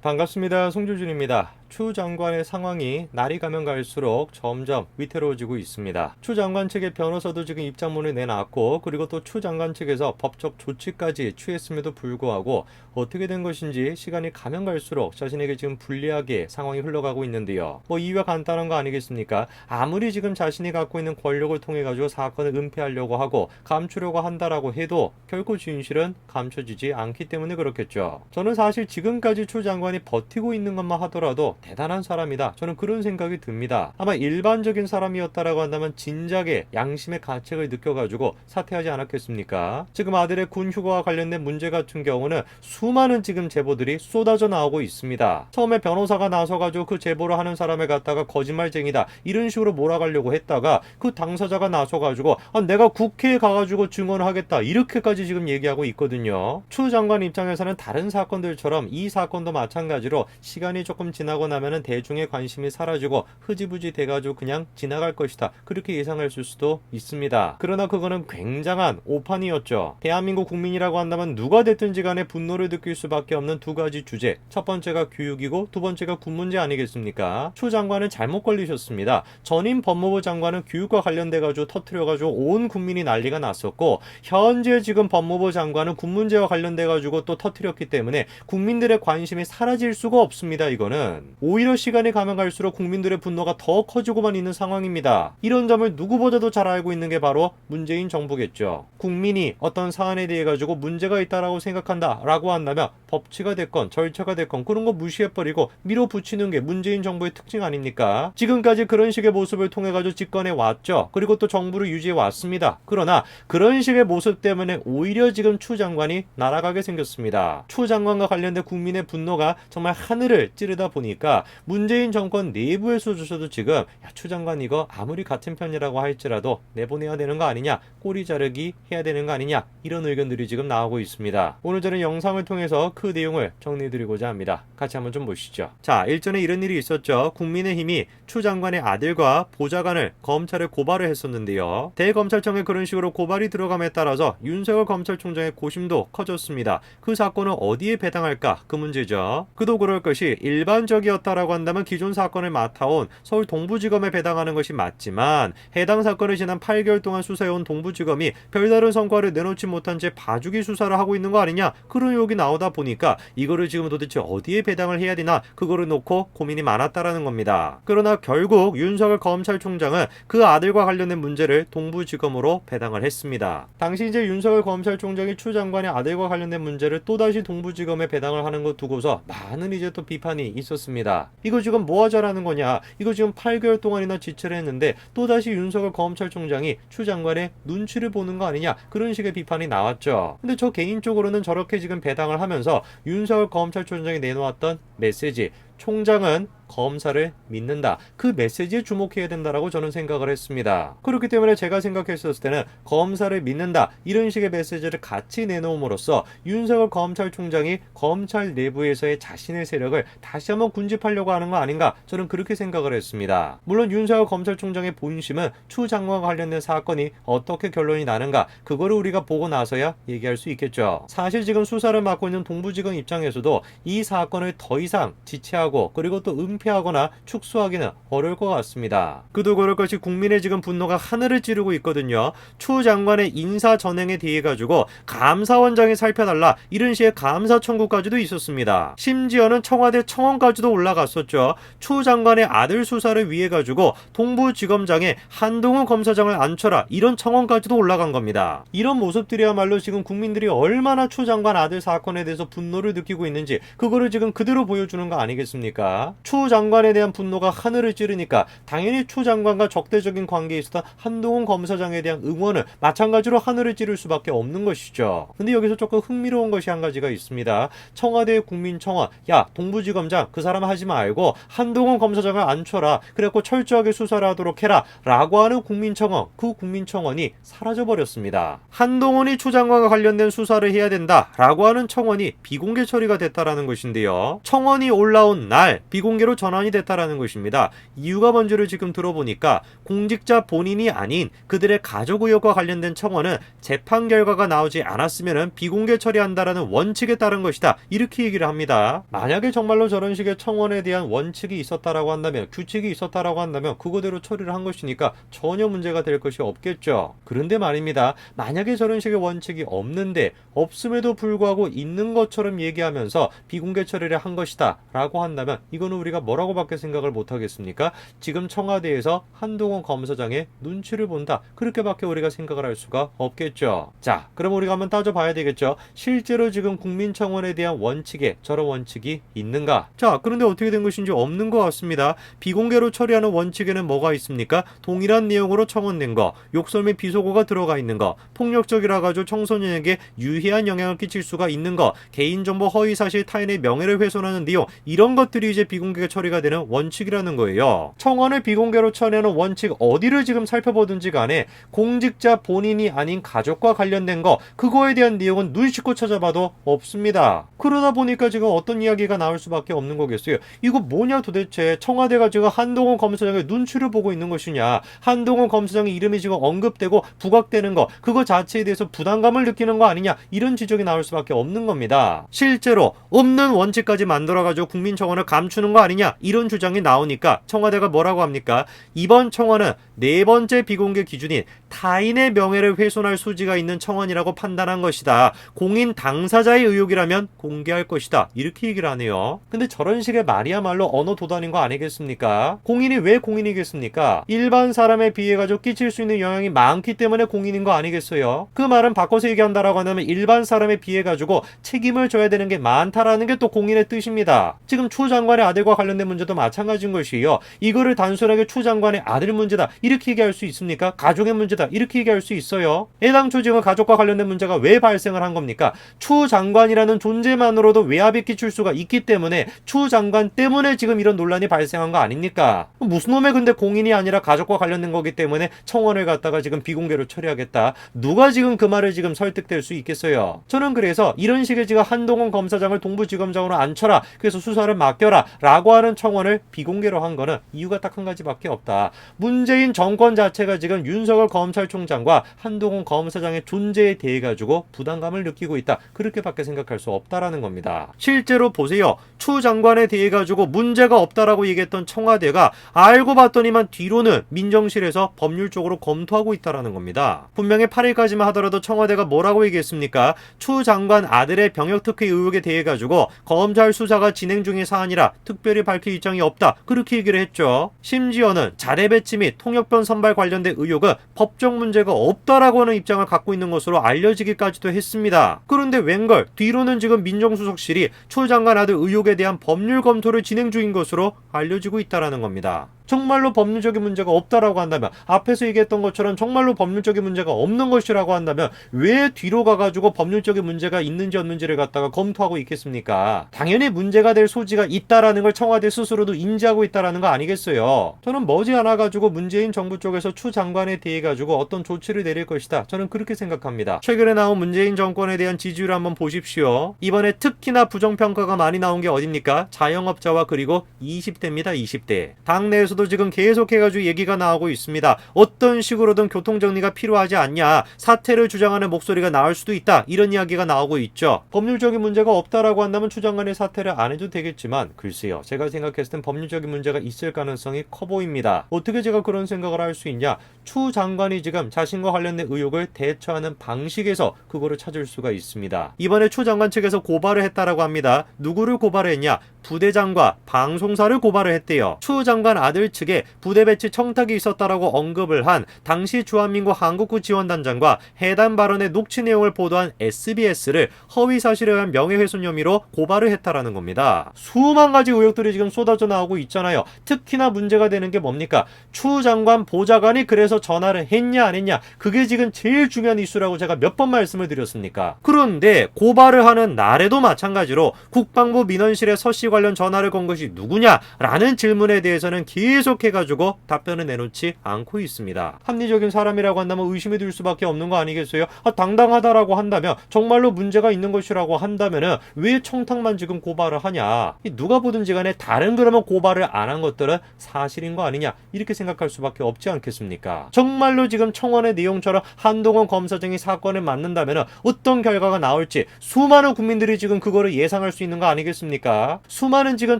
반갑습니다. 송주준입니다. 추 장관의 상황이 날이 가면 갈수록 점점 위태로워지고 있습니다. 추 장관 측의 변호사도 지금 입장문을 내놨고, 그리고 또 추 장관 측에서 법적 조치까지 취했음에도 불구하고 어떻게 된 것인지 시간이 가면 갈수록 자신에게 지금 불리하게 상황이 흘러가고 있는데요. 이유가 간단한 거 아니겠습니까? 아무리 지금 자신이 갖고 있는 권력을 통해 가지고 사건을 은폐하려고 하고 감추려고 한다라고 해도 결코 진실은 감춰지지 않기 때문에 그렇겠죠. 저는 사실 지금까지 추 장관이 버티고 있는 것만 하더라도 대단한 사람이다, 저는 그런 생각이 듭니다. 아마 일반적인 사람이었다라고 한다면 진작에 양심의 가책을 느껴가지고 사퇴하지 않았겠습니까? 지금 아들의 군 휴가와 관련된 문제 같은 경우는 수많은 지금 제보들이 쏟아져 나오고 있습니다. 처음에 변호사가 나서가지고 그 제보를 하는 사람을 갖다가 거짓말쟁이다 이런 식으로 몰아가려고 했다가 그 당사자가 나서가지고 내가 국회에 가가지고 증언을 하겠다 이렇게까지 지금 얘기하고 있거든요. 추 장관 입장에서는 다른 사건들처럼 이 사건도 마찬가지로 시간이 조금 지나고 나면은 대중의 관심이 사라지고 흐지부지 돼가지고 그냥 지나갈 것이다, 그렇게 예상했을 수도 있습니다. 그러나 그거는 굉장한 오판이었죠. 대한민국 국민이라고 한다면 누가 됐든지 간에 분노를 느낄 수밖에 없는 두 가지 주제, 첫 번째가 교육이고 두 번째가 군 문제 아니겠습니까? 추 장관은 잘못 걸리셨습니다. 전임 법무부 장관은 교육과 관련돼가지고 터트려가지고 온 국민이 난리가 났었고, 현재 지금 법무부 장관은 군 문제와 관련돼가지고 또 터트렸기 때문에 국민들의 관심이 사라질 수가 없습니다. 이거는 오히려 시간이 가면 갈수록 국민들의 분노가 더 커지고만 있는 상황입니다. 이런 점을 누구보다도 잘 알고 있는 게 바로 문재인 정부겠죠. 국민이 어떤 사안에 대해 가지고 문제가 있다라고 생각한다 라고 한다면 법치가 됐건 절차가 됐건 그런 거 무시해버리고 밀어붙이는 게 문재인 정부의 특징 아닙니까? 지금까지 그런 식의 모습을 통해 가지고 집권해 왔죠. 그리고 또 정부를 유지해 왔습니다. 그러나 그런 식의 모습 때문에 오히려 지금 추 장관이 날아가게 생겼습니다. 추 장관과 관련된 국민의 분노가 정말 하늘을 찌르다 보니까 문재인 정권 내부에서조차도 지금 추 장관 이거 아무리 같은 편이라고 할지라도 내보내야 되는 거 아니냐, 꼬리 자르기 해야 되는 거 아니냐, 이런 의견들이 지금 나오고 있습니다. 오늘 저는 영상을 통해서 그 내용을 정리해드리고자 합니다. 같이 한번 좀 보시죠. 자, 일전에 이런 일이 있었죠. 국민의힘이 추 장관의 아들과 보좌관을 검찰에 고발을 했었는데요. 대검찰청에 그런 식으로 고발이 들어감에 따라서 윤석열 검찰총장의 고심도 커졌습니다. 그 사건은 어디에 배당할까, 그 문제죠. 그도 그럴 것이 일반적이었다라고 한다면 기존 사건을 맡아온 서울 동부지검에 배당하는 것이 맞지만, 해당 사건을 지난 8개월 동안 수사해온 동부지검이 별다른 성과를 내놓지 못한 채 봐주기 수사를 하고 있는 거 아니냐, 그런 의혹이 나오다 보니까 이거를 지금 도대체 어디에 배당을 해야 되나, 그거를 놓고 고민이 많았다라는 겁니다. 그러나 결국 윤석열 검찰총장은 그 아들과 관련된 문제를 동부지검으로 배당을 했습니다. 당시 이제 윤석열 검찰총장이 추 장관의 아들과 관련된 문제를 또다시 동부지검에 배당을 하는 것 두고서 많은 이제 또 비판이 있었습니다. 이거 지금 뭐 하자라는 거냐, 이거 지금 8개월 동안이나 지체를 했는데 또다시 윤석열 검찰총장이 추 장관의 눈치를 보는 거 아니냐, 그런 식의 비판이 나왔죠. 근데 저 개인적으로는 저렇게 지금 배당을 하면서 윤석열 검찰총장이 내놓았던 메시지, 총장은 검사를 믿는다, 그 메시지에 주목해야 된다라고 저는 생각을 했습니다. 그렇기 때문에 제가 생각했었을 때는 검사를 믿는다, 이런 식의 메시지를 같이 내놓음으로써 윤석열 검찰총장이 검찰 내부에서의 자신의 세력을 다시 한번 군집하려고 하는 거 아닌가, 저는 그렇게 생각을 했습니다. 물론 윤석열 검찰총장의 본심은 추 장관과 관련된 사건이 어떻게 결론이 나는가, 그거를 우리가 보고 나서야 얘기할 수 있겠죠. 사실 지금 수사를 맡고 있는 동부지검 입장에서도 이 사건을 더 이상 지체하고 그리고 또 은폐하거나 축소하기는 어려울 것 같습니다. 그도 그럴 것이 국민의 지금 분노가 하늘을 찌르고 있거든요. 추 장관의 인사 전행에 대해 가지고 감사원장이 살펴달라, 이런 식의 감사 청구까지도 있었습니다. 심지어는 청와대 청원까지도 올라갔었죠. 추 장관의 아들 수사를 위해 가지고 동부지검장에 한동훈 검사장을 앉혀라, 이런 청원까지도 올라간 겁니다. 이런 모습들이야말로 지금 국민들이 얼마나 추 장관 아들 사건에 대해서 분노를 느끼고 있는지 그거를 지금 그대로 보여주는 거 아니겠습니까? 추 장관에 대한 분노가 하늘을 찌르니까 당연히 추 장관과 적대적인 관계에 있었던 한동훈 검사장에 대한 응원은 마찬가지로 하늘을 찌를 수밖에 없는 것이죠. 근데 여기서 조금 흥미로운 것이 한 가지가 있습니다. 청와대 국민청원, 야 동부지검장 그 사람 하지 말고 한동훈 검사장을 앉혀라, 그래갖고 철저하게 수사를 하도록 해라 라고 하는 국민청원, 그 국민청원이 사라져버렸습니다. 한동훈이 추 장관과 관련된 수사를 해야 된다 라고 하는 청원이 비공개 처리가 됐다라는 것인데요. 청원이 올라온 날 비공개로 전환이 됐다라는 것입니다. 이유가 뭔지를 지금 들어보니까 공직자 본인이 아닌 그들의 가족 의혹과 관련된 청원은 재판 결과가 나오지 않았으면 비공개 처리한다라는 원칙에 따른 것이다. 이렇게 얘기를 합니다. 만약에 정말로 저런 식의 청원에 대한 원칙이 있었다라고 한다면, 규칙이 있었다라고 한다면 그거대로 처리를 한 것이니까 전혀 문제가 될 것이 없겠죠. 그런데 말입니다. 만약에 저런 식의 원칙이 없는데 없음에도 불구하고 있는 것처럼 얘기하면서 비공개 처리를 한 것이다 라고 한다면 이거는 우리가 뭐라고 밖에 생각을 못 하겠습니까? 지금 청와대에서 한동훈 검사장의 눈치를 본다, 그렇게밖에 우리가 생각을 할 수가 없겠죠. 자, 그럼 우리가 한번 따져봐야 되겠죠. 실제로 지금 국민청원에 대한 원칙에 저런 원칙이 있는가? 자, 그런데 어떻게 된 것인지 없는 것 같습니다. 비공개로 처리하는 원칙에는 뭐가 있습니까? 동일한 내용으로 청원된 거, 욕설 및 비속어가 들어가 있는 거, 폭력적이라 가지고 청소년에게 유해한 영향을 끼칠 수가 있는 거, 개인정보 허위사실 타인의 명예를 훼손하는 내용, 이런 것들이 이제 비공개 처리가 되는 원칙이라는 거예요. 청원을 비공개로 처리하는 원칙 어디를 지금 살펴보든지 간에 공직자 본인이 아닌 가족과 관련된 거, 그거에 대한 내용은 눈 씻고 찾아봐도 없습니다. 그러다 보니까 지금 어떤 이야기가 나올 수밖에 없는 거겠어요. 이거 뭐냐 도대체, 청와대가 지금 한동훈 검사장의 눈치를 보고 있는 것이냐, 한동훈 검사장의 이름이 지금 언급되고 부각되는 거, 그거 자체에 대해서 부담감을 느끼는 거 아니냐, 이런 지적이 나올 수밖에 없는 겁니다. 실제로 없는 원칙까지 만들어가지고 국민청원을 감추는 거 아니냐, 이런 주장이 나오니까 청와대가 뭐라고 합니까? 이번 청원은 네 번째 비공개 기준인 타인의 명예를 훼손할 소지가 있는 청원이라고 판단한 것이다. 공인 당사자의 의혹이라면 공개할 것이다. 이렇게 얘기를 하네요. 근데 저런 식의 말이야말로 언어 도단인 거 아니겠습니까? 공인이 왜 공인이겠습니까? 일반 사람에 비해 가지고 끼칠 수 있는 영향이 많기 때문에 공인인 거 아니겠어요? 그 말은 바꿔서 얘기한다라고 하면 일반 사람에 비해 가지고 책임을 져야 되는 게 많다라는 게 또 공인의 뜻입니다. 지금 추 장관의 아들과 관련된 문제도 마찬가지인 것이에요. 이거를 단순하게 추 장관의 아들 문제다 이렇게 얘기할 수 있습니까? 가족의 문제다 이렇게 얘기할 수 있어요. 애당초 지금 가족과 관련된 문제가 왜 발생을 한 겁니까? 추 장관이라는 존재만으로도 외압이 끼칠 수가 있기 때문에 추 장관 때문에 지금 이런 논란이 발생한 거 아닙니까? 무슨 놈의 근데 공인이 아니라 가족과 관련된 거기 때문에 청원을 갖다가 지금 비공개로 처리하겠다. 누가 지금 그 말을 지금 설득될 수 있겠어요? 저는 그래서 이런 식의 지금 한동훈 검사장을 동부지검장으로 앉혀라, 그래서 수사를 맡겨라 라고 하는 청원을 비공개로 한 거는 이유가 딱 한 가지밖에 없다. 문재인 정권 자체가 지금 윤석열 검찰총장과 한동훈 검사장의 존재에 대해 가지고 부담감을 느끼고 있다, 그렇게밖에 생각할 수 없다라는 겁니다. 실제로 보세요. 추 장관에 대해 가지고 문제가 없다라고 얘기했던 청와대가 알고 봤더니만 뒤로는 민정실에서 법률적으로 검토하고 있다라는 겁니다. 분명히 8일까지만 하더라도 청와대가 뭐라고 얘기했습니까? 추 장관 아들의 병역특혜 의혹에 대해 가지고 검찰 수사가 진행 중인 사안이라 특별히 밝힐 입장이 없다, 그렇게 얘기를 했죠. 심지어는 자대 배치 및 통역변 선발 관련된 의혹은 법적 문제가 없다라고 하는 입장을 갖고 있는 것으로 알려지기까지도 했습니다. 그런데 웬걸 뒤로는 지금 민정수석실이 추 장관 아들 의혹에 대한 법률 검토를 진행 중인 것으로 알려지고 있다라는 겁니다. 정말로 법률적인 문제가 없다라고 한다면, 앞에서 얘기했던 것처럼 정말로 법률적인 문제가 없는 것이라고 한다면 왜 뒤로 가가지고 법률적인 문제가 있는지 없는지를 갖다가 검토하고 있겠습니까? 당연히 문제가 될 소지가 있다라는 걸 청와대 스스로도 인지하고 있다라는 거 아니겠어요? 저는 머지않아 가지고 문재인 정부 쪽에서 추 장관에 대해 가지고 어떤 조치를 내릴 것이다, 저는 그렇게 생각합니다. 최근에 나온 문재인 정권에 대한 지지율을 한번 보십시오. 이번에 특히나 부정평가가 많이 나온 게 어딥니까? 자영업자와 그리고 20대입니다. 20대. 당내에서도 지금 계속해가지고 얘기가 나오고 있습니다. 어떤 식으로든 교통정리가 필요하지 않냐, 사퇴를 주장하는 목소리가 나올 수도 있다, 이런 이야기가 나오고 있죠. 법률적인 문제가 없다라고 한다면 추 장관의 사퇴를 안 해도 되겠지만, 글쎄요, 제가 생각했을 땐 법률적인 문제가 있을 가능성이 커 보입니다. 어떻게 제가 그런 생각을 할 수 있냐? 추 장관이 지금 자신과 관련된 의혹을 대처하는 방식에서 그거를 찾을 수가 있습니다. 이번에 추 장관 측에서 고발을 했다라고 합니다. 누구를 고발했냐? 부대장과 방송사를 고발을 했대요. 추 장관 아들 측에 부대 배치 청탁이 있었다라고 언급을 한 당시 주한민국 한국구 지원단장과 해당 발언의 녹취 내용을 보도한 SBS를 허위사실에 의한 명예훼손 혐의로 고발을 했다라는 겁니다. 수만 가지 의혹들이 지금 쏟아져 나오고 있잖아요. 특히나 문제가 되는 게 뭡니까? 추 장관 보좌관이 그래서 전화를 했냐 안 했냐, 그게 지금 제일 중요한 이슈라고 제가 몇 번 말씀을 드렸습니까? 그런데 고발을 하는 날에도 마찬가지로 국방부 민원실에 서씨 관련 전화를 건 것이 누구냐? 라는 질문에 대해서는 계속해가지고 답변을 내놓지 않고 있습니다. 합리적인 사람이라고 한다면 의심이 들 수밖에 없는 거 아니겠어요? 당당하다라고 한다면, 정말로 문제가 있는 것이라고 한다면은 왜 청탁만 지금 고발을 하냐? 누가 보든지 간에 다른 그러면 고발을 안 한 것들은 사실인 거 아니냐? 이렇게 생각할 수밖에 없지 않겠습니까? 정말로 지금 청원의 내용처럼 한동훈 검사장이 사건을 맡는다면은 어떤 결과가 나올지 수많은 국민들이 지금 그거를 예상할 수 있는 거 아니겠습니까? 수많은 지금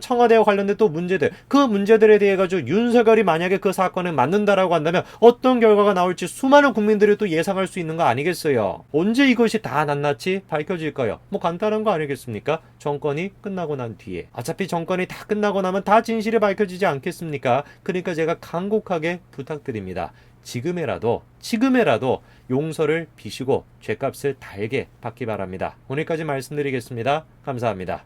청와대와 관련된 또 문제들, 그 문제들에 대해 가지고 윤석열이 만약에 그 사건을 맡는다라고 한다면 어떤 결과가 나올지 수많은 국민들이 또 예상할 수 있는 거 아니겠어요? 언제 이것이 다 낱낱이 밝혀질까요? 뭐 간단한 거 아니겠습니까? 정권이 끝나고 난 뒤에. 어차피 정권이 다 끝나고 나면 다 진실이 밝혀지지 않겠습니까? 그러니까 제가 간곡하게 부탁드립니다. 지금이라도 용서를 비시고 죗값을 달게 받기 바랍니다. 오늘까지 말씀드리겠습니다. 감사합니다.